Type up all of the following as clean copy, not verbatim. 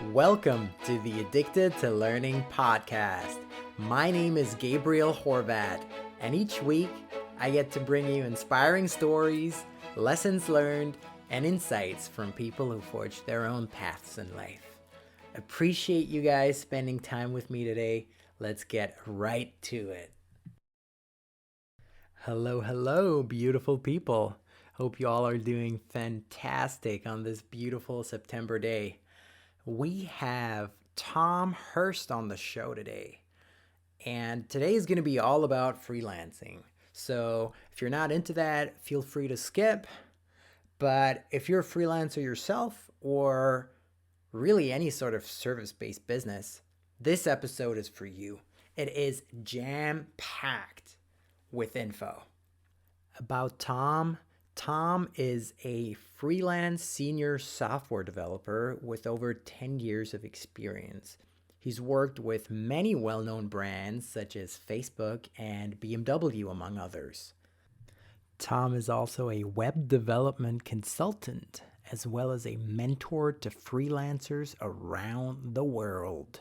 Welcome to the Addicted to Learning podcast. My name is Gabriel Horvat, and each week I get to bring you inspiring stories, lessons learned, and insights from people who forged their own paths in life. Appreciate you guys spending time with me today. Let's get right to it. Hello, beautiful people. Hope you all are doing fantastic on this beautiful September day. We have Tom Hirst on the show today, and today is going to be all about freelancing. So if you're not into that, feel free to skip. But if you're a freelancer yourself, or really any sort of service-based business, this episode is for you. It is jam-packed with info. About Tom is a freelance senior software developer with over 10 years of experience. He's worked with many well-known brands such as Facebook and BMW, among others. Tom is also a web development consultant, as well as a mentor to freelancers around the world.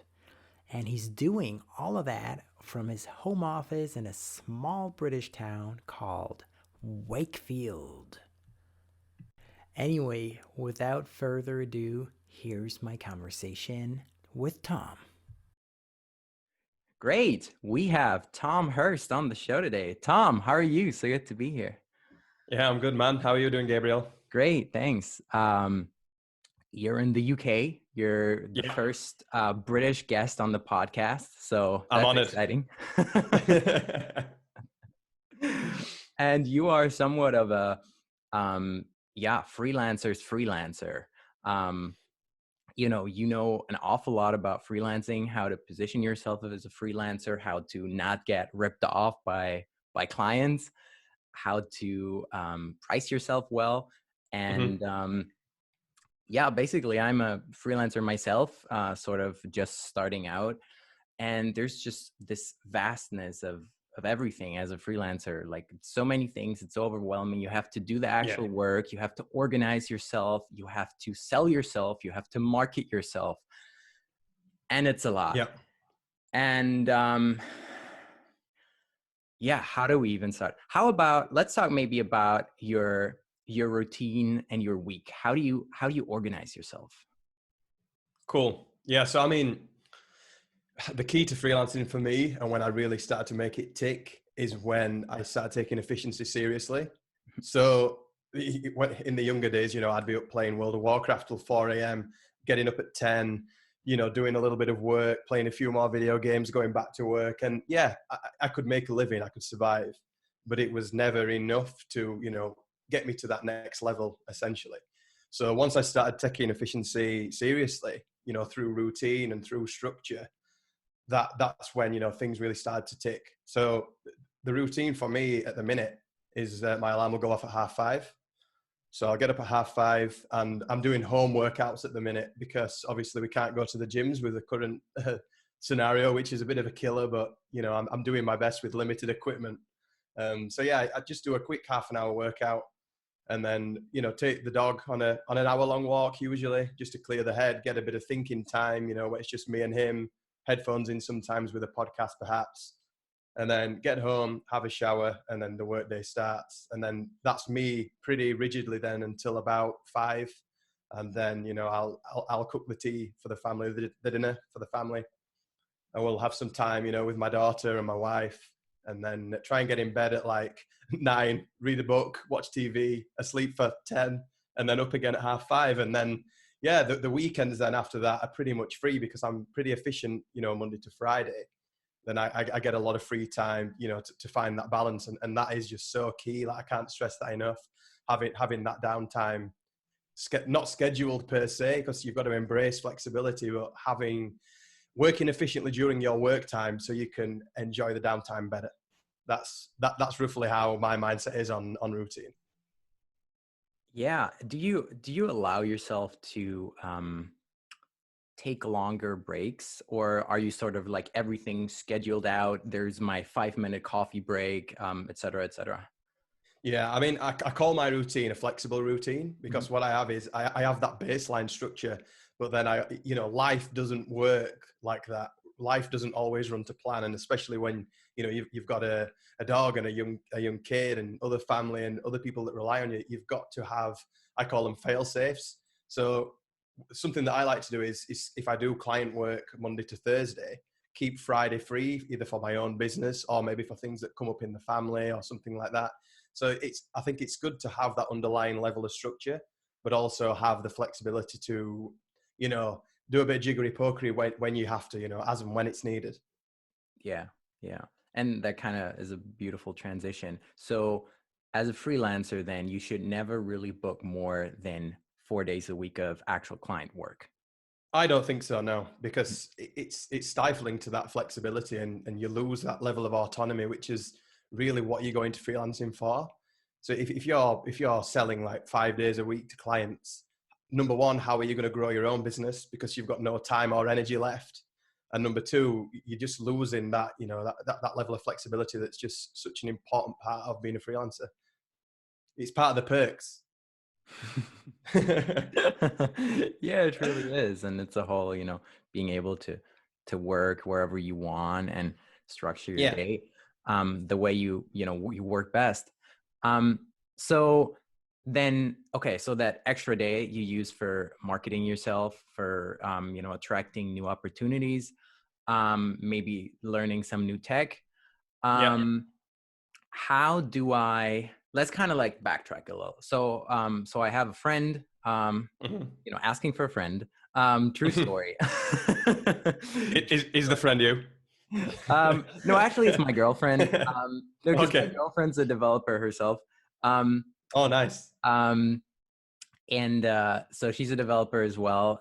And he's doing all of that from his home office in a small British town called Wakefield. Anyway, without further ado, here's my conversation with Tom. Great. We have Tom Hirst on the show today. Tom, how are you? So good to be here. Yeah, I'm good, man. How are you doing, Gabriel? Great, thanks. You're in the UK. You're the first British guest on the podcast, so that's I'm on exciting. And you are somewhat of a freelancer's freelancer. You know an awful lot about freelancing, how to position yourself as a freelancer, how to not get ripped off by clients, how to price yourself well. And basically I'm a freelancer myself, sort of just starting out. And there's just this vastness of everything as a freelancer, like so many things. It's overwhelming. You have to do the actual work. You have to organize yourself. You have to sell yourself. You have to market yourself. And it's a lot. Yeah. And how do we even start? Let's talk maybe about your routine and your week. How do you organize yourself? Cool. Yeah. So, I mean, the key to freelancing for me, and when I really started to make it tick, is when I started taking efficiency seriously. So in the younger days, I'd be up playing World of Warcraft till 4 a.m., getting up at 10, doing a little bit of work, playing a few more video games, going back to work. And I could make a living, I could survive, but it was never enough to, get me to that next level, essentially. So once I started taking efficiency seriously, through routine and through structure, that's when, things really started to tick. So the routine for me at the minute is my alarm will go off at 5:30. So I'll get up at 5:30, and I'm doing home workouts at the minute because obviously we can't go to the gyms with the current scenario, which is a bit of a killer, but I'm doing my best with limited equipment. I just do a quick half an hour workout, and then, take the dog on an hour-long walk, usually, just to clear the head, get a bit of thinking time, where it's just me and him, headphones in sometimes with a podcast perhaps, and then get home, have a shower, and then the workday starts. And then that's me pretty rigidly then until about 5. And then, I'll cook the tea for the family, the dinner for the family. And we'll have some time, with my daughter and my wife, and then try and get in bed at like 9, read a book, watch TV, asleep for 10, and then up again at 5:30. And then, the weekends then after that are pretty much free because I'm pretty efficient, Monday to Friday. Then I get a lot of free time, to find that balance. And that is just so key. Like, I can't stress that enough. Having that downtime, not scheduled per se, because you've got to embrace flexibility, but working efficiently during your work time so you can enjoy the downtime better. That's roughly how my mindset is on routine. Yeah. Do you allow yourself to take longer breaks, or are you sort of like everything scheduled out? There's my 5-minute coffee break, et cetera, et cetera. Yeah, I mean, I call my routine a flexible routine because what I have is I have that baseline structure, but then life doesn't work like that. Life doesn't always run to plan. And especially when, you've got a dog and a young kid and other family and other people that rely on you, you've got to have, I call them fail safes. So something that I like to do is if I do client work Monday to Thursday, keep Friday free, either for my own business or maybe for things that come up in the family or something like that. So I think it's good to have that underlying level of structure, but also have the flexibility to, do a bit of jiggery pokery when you have to, as and when it's needed. Yeah. Yeah. And that kind of is a beautiful transition. So as a freelancer, then you should never really book more than 4 days a week of actual client work. I don't think so, no, because it's stifling to that flexibility, and you lose that level of autonomy, which is really what you're going to freelancing for. So if you're selling like 5 days a week to clients, number one, how are you going to grow your own business because you've got no time or energy left? And number two, you're just losing that, that level of flexibility that's just such an important part of being a freelancer. It's part of the perks. Yeah, it really is. And it's a whole, being able to work wherever you want and structure your Yeah. day the way you work best. So then, okay, so that extra day you use for marketing yourself, for attracting new opportunities, maybe learning some new tech. Yeah. How do I, let's kind of like backtrack a little. So so I have a friend, asking for a friend. True story. Is the friend you? No, actually it's my girlfriend. No, because my Okay. girlfriend's a developer herself. Oh, nice. And so she's a developer as well,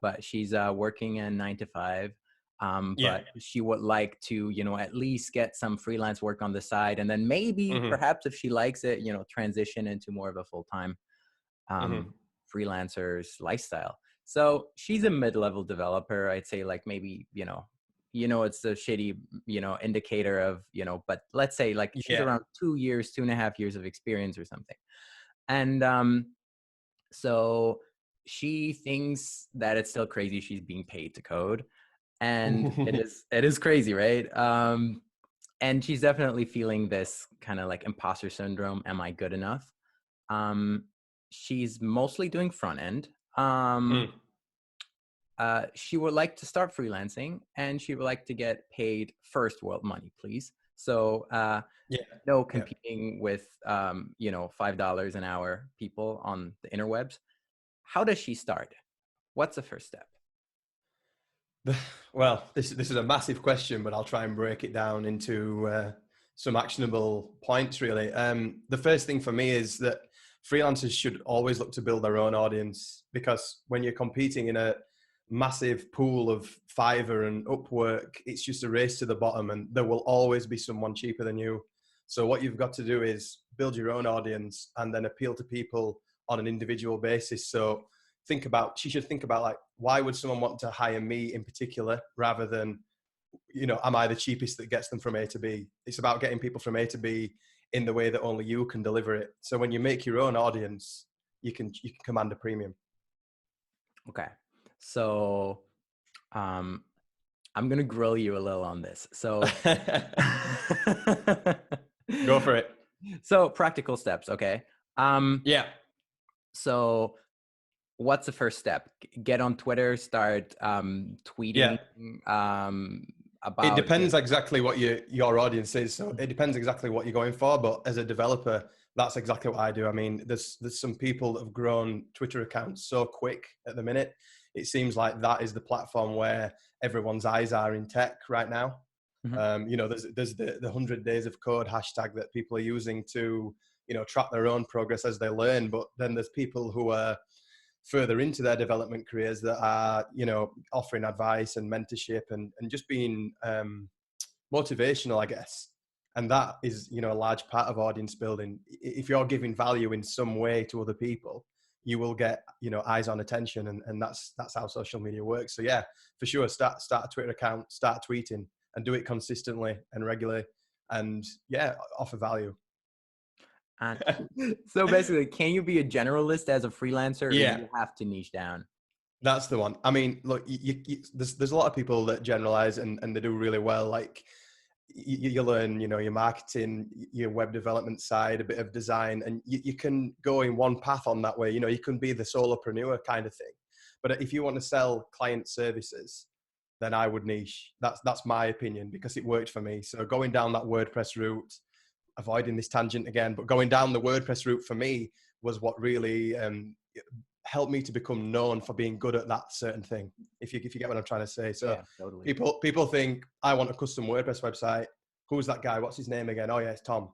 but she's working a 9 to 5. Yeah. But she would like to, at least get some freelance work on the side, and then maybe, perhaps, if she likes it, transition into more of a full-time freelancer's lifestyle. So she's a mid-level developer. I'd say like maybe, it's a shitty, indicator of, but let's say like she's Yeah. around 2 years, 2.5 years of experience or something. And so she thinks that it's still crazy she's being paid to code. And it is crazy, right? And she's definitely feeling this kind of like imposter syndrome. Am I good enough? She's mostly doing front end. She would like to start freelancing, and she would like to get paid first world money, please. So Yeah. no competing with $5 an hour people on the interwebs. How does she start? What's the first step? Well, this is a massive question, but I'll try and break it down into some actionable points, really. The first thing for me is that freelancers should always look to build their own audience, because when you're competing in a massive pool of Fiverr and Upwork, it's just a race to the bottom, and there will always be someone cheaper than you. So what you've got to do is build your own audience and then appeal to people on an individual basis. So she should think about, like, why would someone want to hire me in particular, rather than, am I the cheapest that gets them from A to B? It's about getting people from A to B in the way that only you can deliver it. So when you make your own audience, you can command a premium. Okay. So I'm going to grill you a little on this. So Go for it. So practical steps. Okay. Yeah. So what's the first step? Get on Twitter, start tweeting about It depends exactly what your audience is. So it depends exactly what you're going for. But as a developer, that's exactly what I do. I mean, there's some people that have grown Twitter accounts so quick at the minute. It seems like that is the platform where everyone's eyes are in tech right now. There's the 100 days of code hashtag that people are using to, track their own progress as they learn. But then there's people who are further into their development careers that are, offering advice and mentorship and just being motivational, I guess. And that is, a large part of audience building. If you're giving value in some way to other people, you will get, eyes on attention. And that's how social media works. So yeah, for sure, start a Twitter account, start tweeting, and do it consistently and regularly. And yeah, offer value. And so basically, can you be a generalist as a freelancer, or Yeah. you have to niche down? That's the one. I mean, look, there's a lot of people that generalize and they do really well. Like you learn, your marketing, your web development side, a bit of design, and you can go in one path on that way. You can be the solopreneur kind of thing. But if you want to sell client services, then I would niche. That's my opinion because it worked for me. So going down that WordPress route, avoiding this tangent again, but going down the WordPress route for me was what really helped me to become known for being good at that certain thing. If you get what I'm trying to say. So Yeah, totally. people think I want a custom WordPress website. Who's that guy? What's his name again? Oh yeah, it's Tom.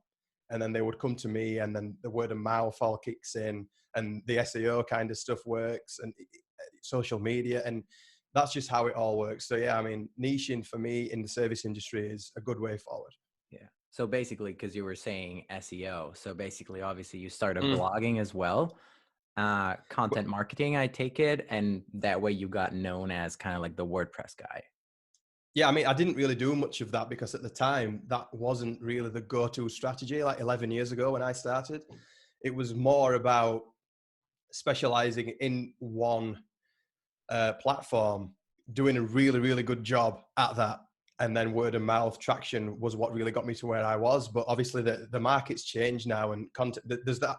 And then they would come to me, and then the word of mouth all kicks in, and the SEO kind of stuff works, and social media, and that's just how it all works. So yeah, I mean, niching for me in the service industry is a good way forward. Yeah. So basically, because you were saying SEO, so basically, obviously, you started Mm. blogging as well, content marketing, I take it, and that way you got known as kind of like the WordPress guy. Yeah, I mean, I didn't really do much of that because at the time that wasn't really the go-to strategy. Like 11 years ago when I started, it was more about specializing in one platform, doing a really, really good job at that. And then word of mouth traction was what really got me to where I was. But obviously the market's changed now, and content, there's that.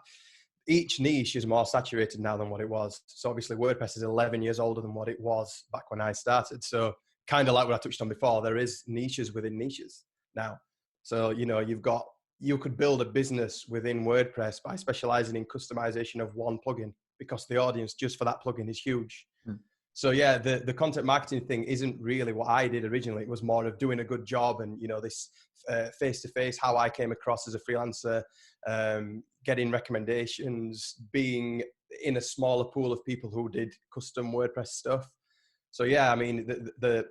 Each niche is more saturated now than what it was. So obviously WordPress is 11 years older than what it was back when I started. So kind of like what I touched on before, there is niches within niches now. So, you could build a business within WordPress by specializing in customization of one plugin because the audience just for that plugin is huge. Mm. So yeah, the content marketing thing isn't really what I did originally. It was more of doing a good job and, this face-to-face, how I came across as a freelancer, getting recommendations, being in a smaller pool of people who did custom WordPress stuff. So yeah, I mean, the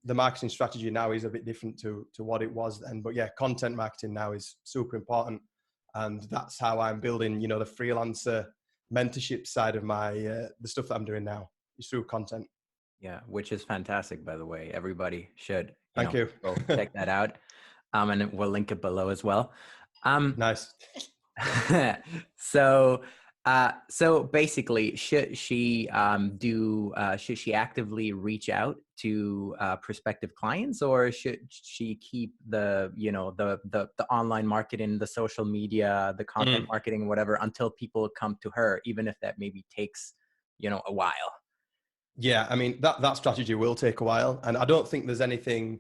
marketing strategy now is a bit different to what it was then. But yeah, content marketing now is super important. And that's how I'm building, the freelancer mentorship side of my, the stuff that I'm doing now is through content. Yeah, which is fantastic, by the way. Everybody should, Thank you. go check that out. And we'll link it below as well. Um, Nice. so, so basically, should she should she actively reach out to prospective clients, or should she keep the, the online marketing, the social media, the content marketing, whatever, until people come to her, even if that maybe takes, a while? Yeah, I mean, that strategy will take a while. And I don't think there's anything,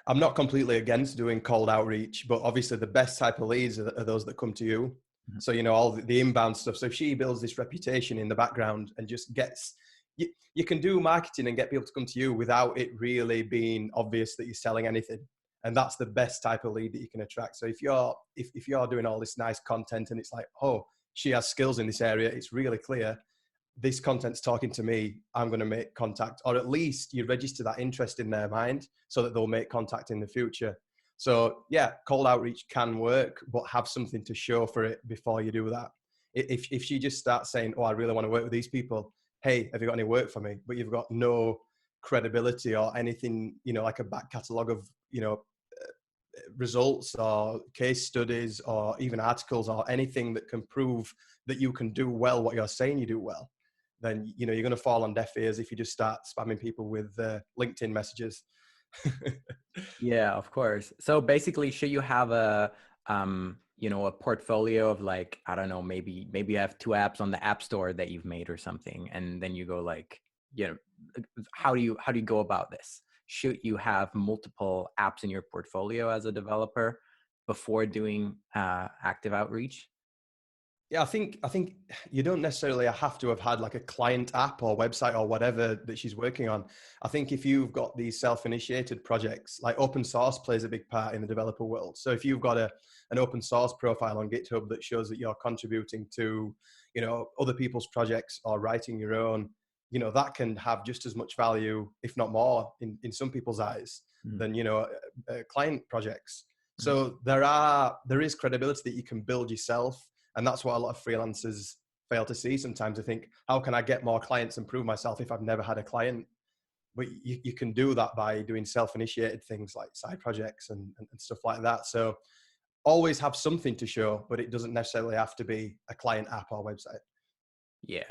I'm not completely against doing cold outreach, but obviously the best type of leads are those that come to you. Mhm. So, all the inbound stuff. So if she builds this reputation in the background and just gets, you can do marketing and get people to come to you without it really being obvious that you're selling anything. And that's the best type of lead that you can attract. So if you're doing all this nice content and it's like, oh, she has skills in this area, it's really clear this content's talking to me, I'm going to make contact, or at least you register that interest in their mind so that they'll make contact in the future. So yeah, cold outreach can work, but have something to show for it before you do that. If she just starts saying, oh, I really want to work with these people, hey, have you got any work for me? But you've got no credibility or anything, like a back catalogue of, results or case studies or even articles or anything that can prove that you can do well what you're saying you do well, then you're going to fall on deaf ears if you just start spamming people with LinkedIn messages. Yeah, of course. So basically, should you have a a portfolio of, like, I don't know, maybe you have 2 apps on the App Store that you've made or something, and then you go like, how do you go about this? Should you have multiple apps in your portfolio as a developer before doing active outreach? Yeah, I think you don't necessarily have to have had like a client app or website or whatever that she's working on. I think if you've got these self-initiated projects, like open source plays a big part in the developer world. So if you've got an open source profile on GitHub that shows that you're contributing to, other people's projects or writing your own, that can have just as much value, if not more, in some people's eyes than, client projects. So there is credibility that you can build yourself. And that's what a lot of freelancers fail to see sometimes. They think, how can I get more clients and prove myself if I've never had a client? But you can do that by doing self-initiated things like side projects and stuff like that. So always have something to show, but it doesn't necessarily have to be a client app or website. Yeah.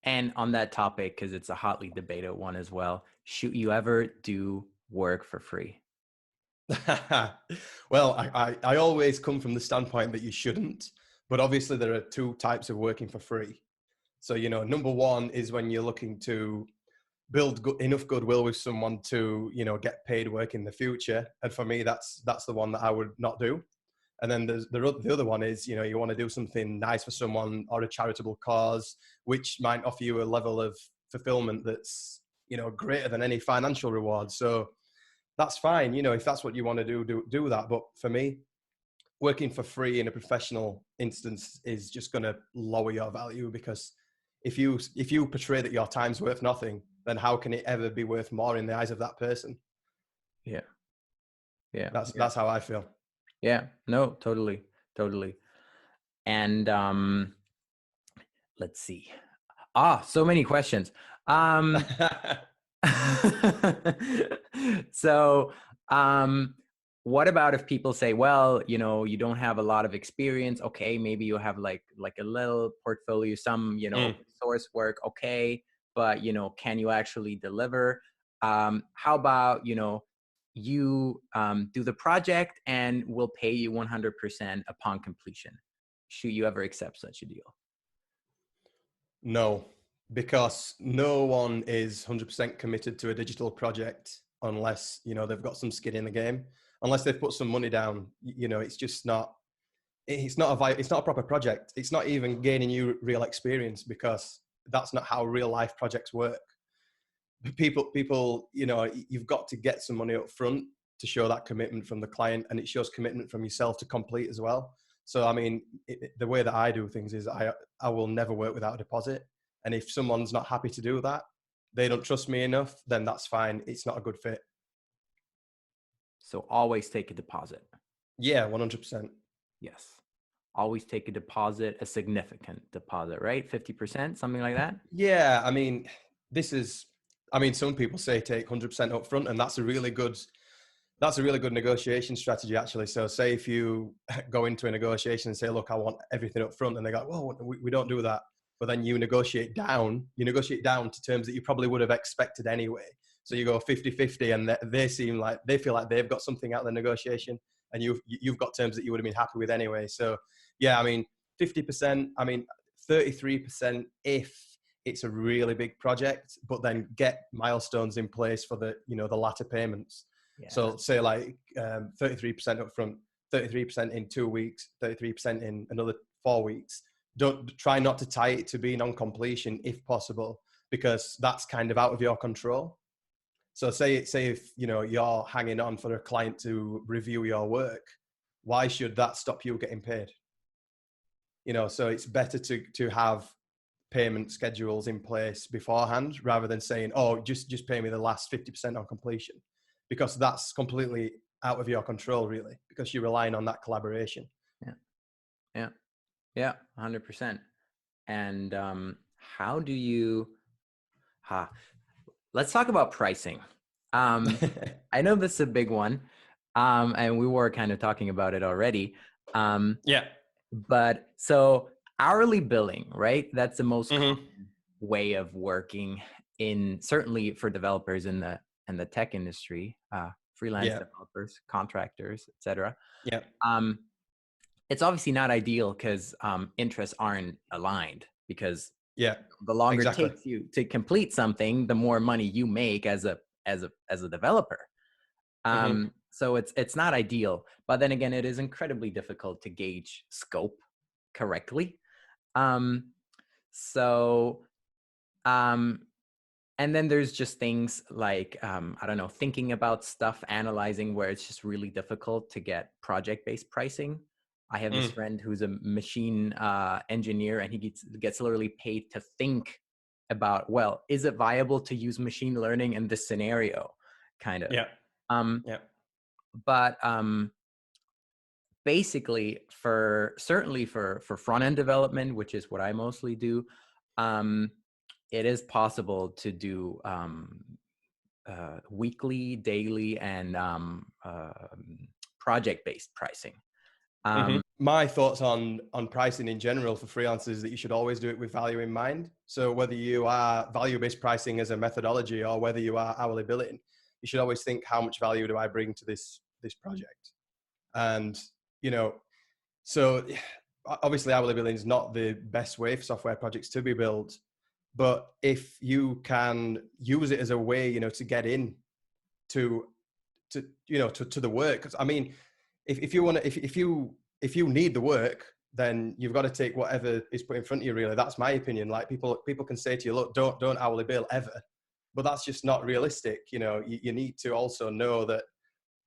And on that topic, because it's a hotly debated one as well, should you ever do work for free? Well, I always come from the standpoint that you shouldn't, but obviously there are two types of working for free. So, number one is when you're looking to build enough goodwill with someone to, get paid work in the future. And for me, that's the one that I would not do. And then there's the other one is, you want to do something nice for someone or a charitable cause, which might offer you a level of fulfillment that's, greater than any financial reward. So that's fine. If that's what you want to do that. But for me, working for free in a professional instance is just going to lower your value, because if you portray that your time's worth nothing, then how can it ever be worth more in the eyes of that person? Yeah. Yeah. That's how I feel. Yeah. No, totally. Totally. And let's see. So many questions. So, what about if people say, well, you don't have a lot of experience. Okay, maybe you have like a little portfolio, some, open source work. Okay, but can you actually deliver? How about, you do the project and we'll pay you 100% upon completion? Should you ever accept such a deal? No, because no one is 100% committed to a digital project unless, they've got some skin in the game, unless they've put some money down. It's just not, it's not a proper project. It's not even gaining you real experience, because that's not how real life projects work. People, you've got to get some money up front to show that commitment from the client, and it shows commitment from yourself to complete as well. So, I mean, the way that I do things is I will never work without a deposit. And if someone's not happy to do that, they don't trust me enough, then that's fine. It's not a good fit. So always take a deposit. Yeah, 100%. Yes. Always take a deposit, a significant deposit, right? 50%, something like that? Yeah, I mean, some people say take 100% up front, and that's a really good negotiation strategy, actually. So say if you go into a negotiation and say, look, I want everything up front, and they go, well, we don't do that. But then you negotiate down to terms that you probably would have expected anyway. So you go 50-50, and they feel like they've got something out of the negotiation, and you've got terms that you would have been happy with anyway. So yeah, I mean, 50%, 33% if it's a really big project, but then get milestones in place for the latter payments. Yeah. So say like 33% up front, 33% in 2 weeks, 33% in another 4 weeks. Don't try not to tie it to being on completion if possible, because that's kind of out of your control. So say if you're hanging on for a client to review your work, why should that stop you getting paid? So it's better to have payment schedules in place beforehand, rather than saying, oh, just pay me the last 50% on completion, because that's completely out of your control, really, because you're relying on that collaboration. Yeah, 100%. And how do you let's talk about pricing. I know this is a big one, and we were kind of talking about it already. Yeah. But so hourly billing, right? That's the most common way of working, certainly for developers in the tech industry, freelance developers, contractors, etc. Yeah. It's obviously not ideal because interests aren't aligned, because the longer it takes you to complete something, the more money you make as a developer. So it's not ideal, but then again, it is incredibly difficult to gauge scope correctly. And then there's just things like, I don't know, thinking about stuff, analyzing, where it's just really difficult to get project-based pricing. I have this friend who's a machine engineer, and he gets literally paid to think about, well, is it viable to use machine learning in this scenario? Kind of. Yeah. But basically, certainly for front-end development, which is what I mostly do, it is possible to do weekly, daily, and project-based pricing. My thoughts on pricing in general for freelancers is that you should always do it with value in mind. So whether you are value-based pricing as a methodology or whether you are hourly billing, you should always think, how much value do I bring to this project? And, you know, so obviously hourly billing is not the best way for software projects to be built, but if you can use it as a way, you know, to get in to the work. 'Cause I mean, if you want to, if you need the work, then you've got to take whatever is put in front of you. Really, that's my opinion. Like people can say to you, look, don't hourly bill ever, but that's just not realistic. You know, you need to also know that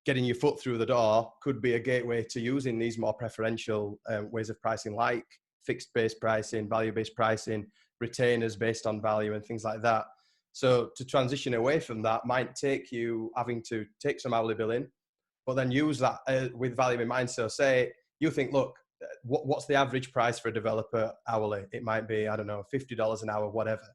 getting your foot through the door could be a gateway to using these more preferential ways of pricing, like fixed base pricing, value based pricing, retainers based on value, and things like that. So to transition away from that might take you having to take some hourly billing, but then use that with value in mind. So say you think, look, what's the average price for a developer hourly? It might be, I don't know, $50 an hour, whatever.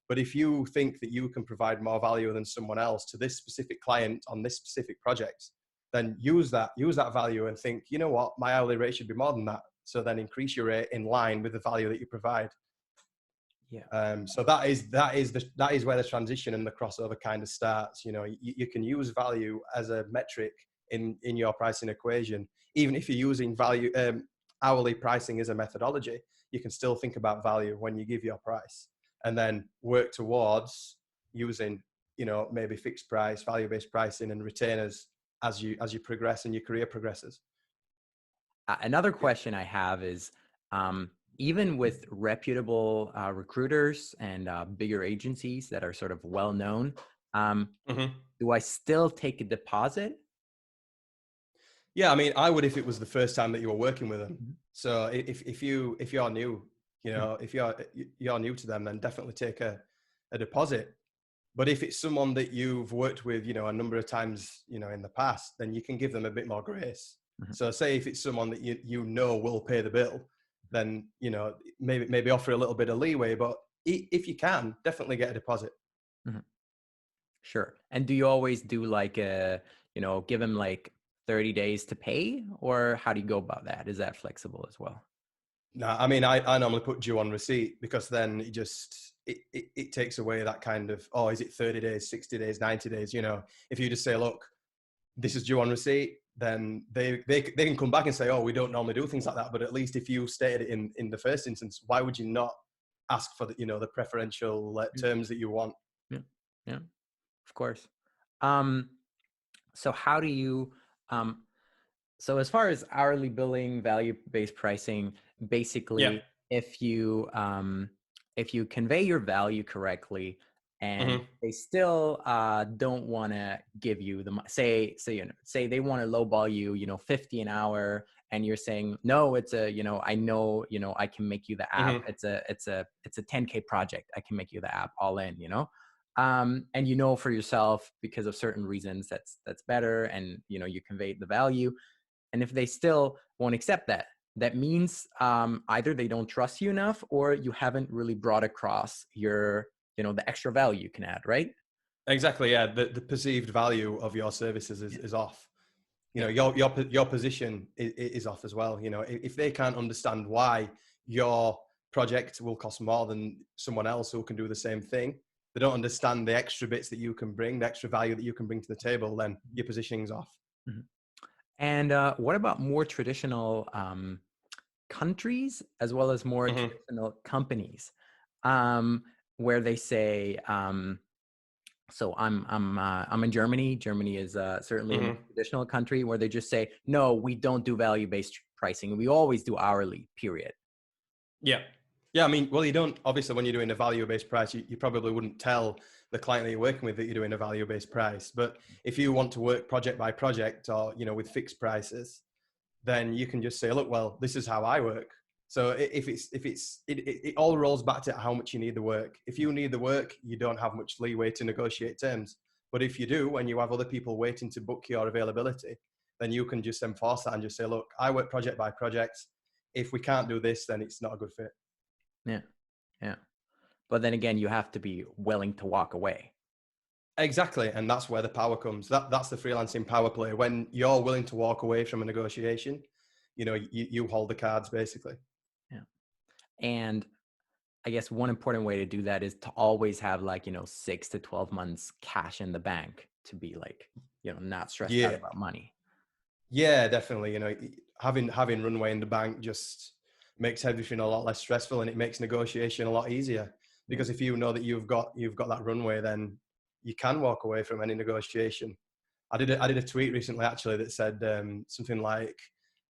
But if you think that you can provide more value than someone else to this specific client on this specific project, then use that value and think, you know what, my hourly rate should be more than that. So then increase your rate in line with the value that you provide. Yeah. So that is where the transition and the crossover kind of starts. You know, you can use value as a metric in your pricing equation. Even if you're using value hourly pricing as a methodology, you can still think about value when you give your price, and then work towards using, you know, maybe fixed price, value-based pricing, and retainers as you progress and your career progresses. Another question I have is, even with reputable recruiters and bigger agencies that are sort of well known, do I still take a deposit? Yeah, I mean, I would if it was the first time that you were working with them. Mhm. So if you're new, you know, if you're new to them, then definitely take a deposit. But if it's someone that you've worked with, you know, a number of times, you know, in the past, then you can give them a bit more grace. Mhm. So say if it's someone that you know will pay the bill, then, you know, maybe offer a little bit of leeway. But if you can, definitely get a deposit. Mhm. Sure. And do you always do like give them like 30 days to pay, or how do you go about that? Is that flexible as well? No, I mean, I normally put due on receipt, because then it takes away that kind of, oh, is it 30 days, 60 days, 90 days? You know, if you just say, look, this is due on receipt, then they can come back and say, oh, we don't normally do things like that. But at least if you stated it in the first instance, why would you not ask for the, you know, the preferential terms that you want? Yeah. Yeah, of course. Um, so how do you, um, so as far as hourly billing, value-based pricing, Yeah. basically, if you convey your value correctly, and Hmm. they still don't want to give you the say they want to lowball you, 50 an hour, and you're saying no, it's a, I know, I can make you the app. Hmm. It's a 10K project. I can make you the app all in, and for yourself, because of certain reasons, that's better, and you convey the value. And if they still won't accept that, that means either they don't trust you enough, or you haven't really brought across the extra value you can add, right? Exactly. Yeah. The perceived value of your services Yeah. is off. You know, Yeah. your position is off as well. You know, if they can't understand why your project will cost more than someone else who can do the same thing, they don't understand the extra bits that you can bring, the extra value that you can bring to the table, then your positioning's off. Mhm. And what about more traditional countries, as well as more Hmm. traditional companies, um, where they say, so I'm in Germany. Germany is certainly a more Hmm. traditional country, where they just say, no, we don't do value-based pricing. We always do hourly, period. Yeah. Yeah. I mean, well, you don't, obviously, when you're doing a value-based price, you probably wouldn't tell the client that you're working with that you're doing a value-based price. But if you want to work project by project, or, you know, with fixed prices, then you can just say, look, well, this is how I work. So it all rolls back to how much you need the work. If you need the work, you don't have much leeway to negotiate terms. But if you do, and you have other people waiting to book your availability, then you can just enforce that and just say, look, I work project by project. If we can't do this, then it's not a good fit. Yeah, yeah. But then again, you have to be willing to walk away. Exactly. And that's where the power comes. That's the freelancing power play. When you're willing to walk away from a negotiation, you hold the cards basically. Yeah. And I guess one important way to do that is to always have like, 6 to 12 months cash in the bank to be like, not stressed out Yeah. about money. Yeah, definitely. Having runway in the bank just makes everything a lot less stressful, and it makes negotiation a lot easier. Yeah. Because if you know that you've got that runway, then you can walk away from any negotiation. I did a tweet recently actually that said something like,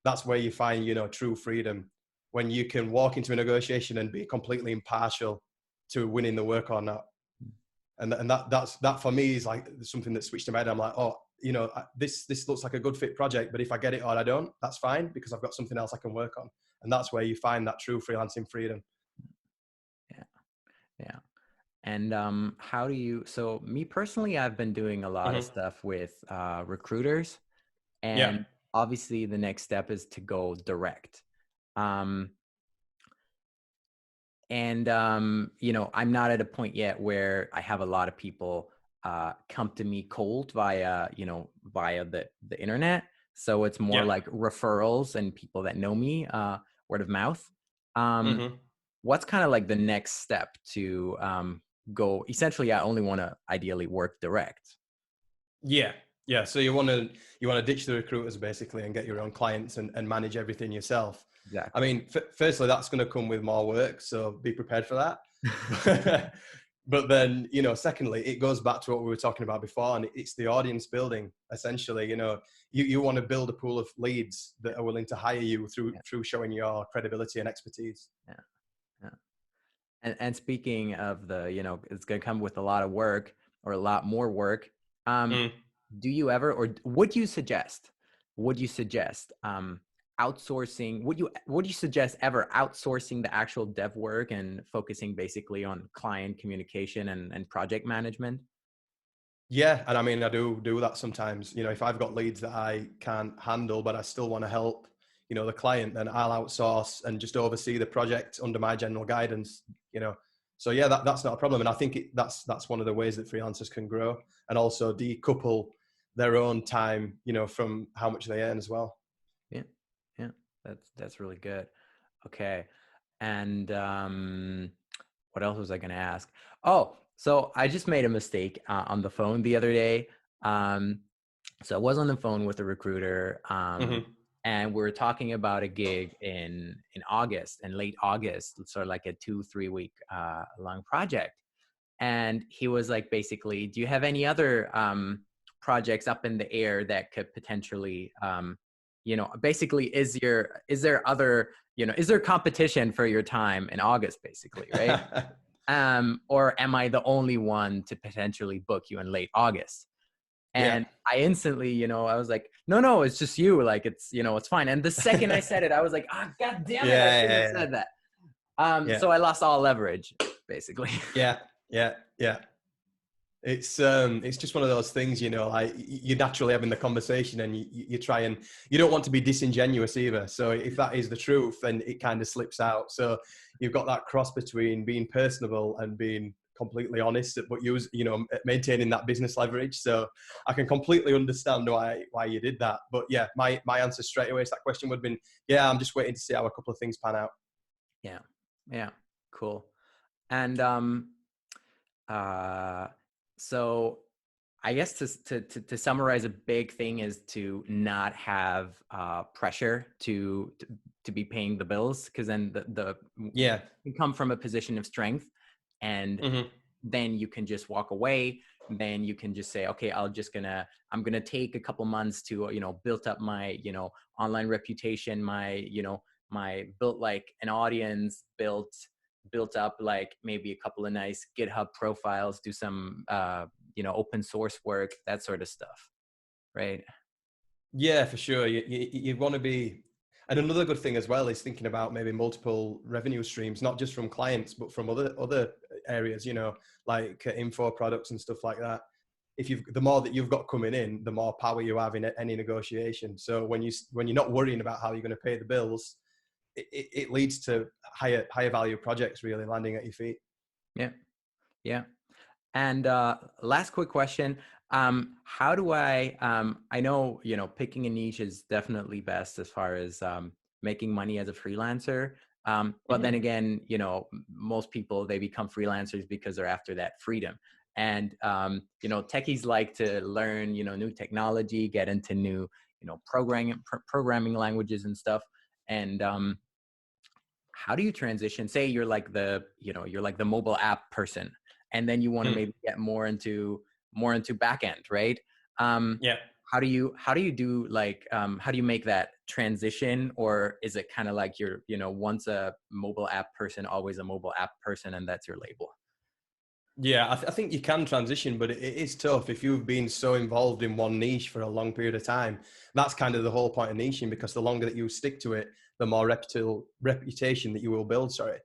"That's where you find true freedom, when you can walk into a negotiation and be completely impartial to winning the work or not." And that for me is like something that switched in my head. I'm like, oh, this looks like a good fit project, but if I get it or I don't, that's fine, because I've got something else I can work on. And that's where you find that true freelancing freedom. Yeah. Yeah. And how do you, so me personally, I've been doing a lot of Mm-hmm. stuff with recruiters, Yeah. and obviously the next step is to go direct. Um, and I'm not at a point yet where I have a lot of people come to me cold via the internet. So it's more Yeah. like referrals and people that know me, word of mouth. um Mm-hmm. what's kind of like the next step to go? Essentially, I only want to ideally work direct. Yeah. Yeah. So you want to ditch the recruiters basically and get your own clients and manage everything yourself. I Exactly. mean, firstly, that's going to come with more work, so be prepared for that. But then, secondly, it goes back to what we were talking about before, and it's the audience building. Essentially, you want to build a pool of leads that are willing to hire you Yeah. through showing your credibility and expertise. Yeah. Yeah. And speaking of it's going to come with a lot of work, or a lot more work. Um, Mm. do you ever, or would you suggest outsourcing? Would you suggest ever outsourcing the actual dev work and focusing basically on client communication and project management? Yeah, and I mean, I do that sometimes. If I've got leads that I can't handle, but I still want to help, the client, then I'll outsource and just oversee the project under my general guidance. So yeah, that's not a problem, and I think that's one of the ways that freelancers can grow, and also decouple their own time, from how much they earn as well. Yeah, yeah, that's really good. Okay, and what else was I going to ask? Oh, so I just made a mistake on the phone the other day. Um, so I was on the phone with a recruiter, Hmm. and we were talking about a gig in August, in late August, sort of like a 2-3 week long project. And he was like, basically, do you have any other projects up in the air that could potentially, basically, is there competition for your time in August, basically, right? Or am I the only one to potentially book you in late August? Yeah. And I instantly, I was like, no, it's just you. Like, it's fine. And the second I said it, I was like, God damn it, I Yeah, shouldn't have yeah, said that. yeah, So I lost all leverage, basically. yeah, yeah, yeah. It's just one of those things, like you're naturally having the conversation, and you try, and you don't want to be disingenuous either. So if that is the truth, then it kind of slips out. So you've got that cross between being personable and being completely honest, but maintaining that business leverage. So I can completely understand why you did that. But yeah, my answer straight away to that question would have been, yeah, I'm just waiting to see how a couple of things pan out. Yeah. Yeah. Cool. And uh so I guess to summarize, a big thing is to not have pressure to be paying the bills, because then the Yeah. you come from a position of strength, and Hmm. then you can just walk away. Then you can just say, okay, I'm gonna take a couple months to build up my online reputation, my built like an audience, built up like maybe a couple of nice GitHub profiles, do some open source work, that sort of stuff, right? Yeah, for sure. You want to be, and another good thing as well is thinking about maybe multiple revenue streams, not just from clients, but from other areas. Like info products and stuff like that. The more that you've got coming in, the more power you have in any negotiation. So when you're not worrying about how you're going to pay the bills, it leads to higher value projects really landing at your feet. Yeah. Yeah. And last quick question. How do I know, picking a niche is definitely best as far as making money as a freelancer. But then Mhm. again, most people, they become freelancers because they're after that freedom. And, techies like to learn, new technology, get into new, programming languages and stuff. And, how do you transition? Say you're like the mobile app person, and then you want to Mm. maybe get more into back end, right? Um, Yeah. how do you do like how do you make that transition, or is it kind of like you're once a mobile app person, always a mobile app person, and that's your label? Yeah, I think you can transition, but it is tough if you've been so involved in one niche for a long period of time. That's kind of the whole point of niching, because the longer that you stick to it, the more reputation that you will build. Sorry.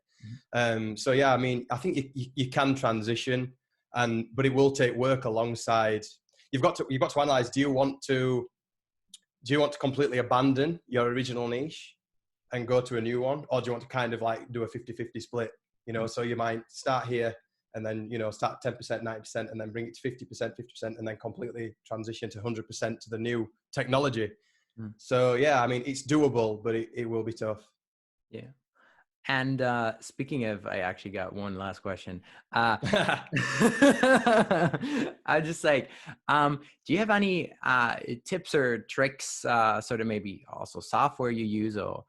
Mhm. So yeah, I mean, I think you can transition, but it will take work alongside. You've got to analyze. Do you want to completely abandon your original niche and go to a new one, or do you want to kind of like do a 50-50 split? So you might start here and then start 10%, 90%, and then bring it to 50%, 50%, and then completely transition to 100% to the new technology. Mm. So yeah, I mean, it's doable, but it will be tough. Yeah. And speaking of, I actually got one last question. I just like, do you have any tips or tricks, sort of maybe also software you use, or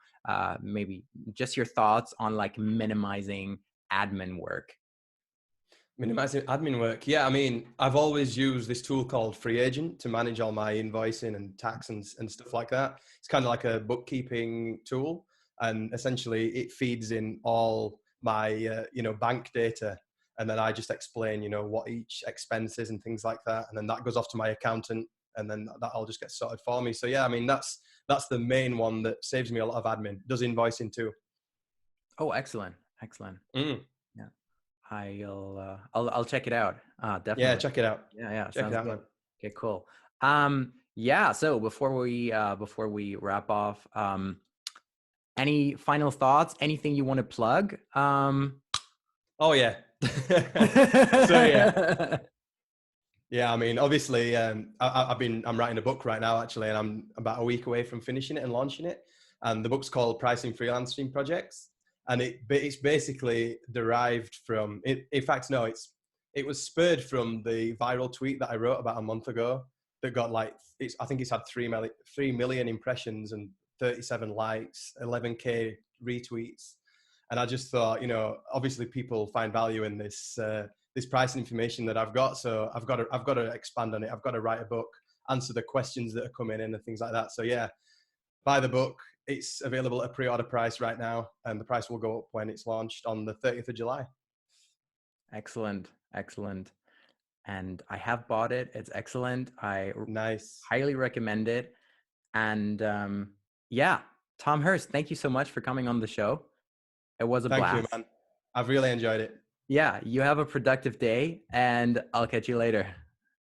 maybe just your thoughts on like minimizing admin work? Minimizing admin work. Yeah, I mean, I've always used this tool called Free Agent to manage all my invoicing and tax and stuff like that. It's kind of like a bookkeeping tool, and essentially it feeds in all my bank data, and then I just explain what each expense is and things like that, and then that goes off to my accountant, and then that all just gets sorted for me. So yeah, I mean, that's the main one that saves me a lot of admin. Does invoicing too. Oh, excellent, excellent. Mm. Yeah, I'll check it out. Yeah, Definitely. check it out. Yeah, yeah, Check it sounds out, good. man. Okay, cool. Yeah, so before we wrap off, any final thoughts? Anything you want to plug? Oh yeah. So yeah, yeah. I mean, obviously, I'm writing a book right now, actually, and I'm about a week away from finishing it and launching it. And the book's called Pricing Freelancing Projects, and it's basically derived from it. In fact, no, it was spurred from the viral tweet that I wrote about a month ago that got like I think it's had 3 million impressions and 37 likes, 11K retweets. And I just thought, obviously people find value in this pricing information that I've got. So I've got to expand on it. I've got to write a book, answer the questions that are coming in and things like that. So yeah, buy the book. It's available at a pre-order price right now, and the price will go up when it's launched on the 30th of July. excellent, excellent. And I have bought it. It's excellent. Nice. Highly recommend it. And yeah, Tom Hirst, thank you so much for coming on the show. It was a Thank you, blast. man. I've really enjoyed it. Yeah, you have a productive day, and I'll catch you later.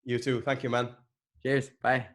You too. Thank you, man. Cheers. Bye.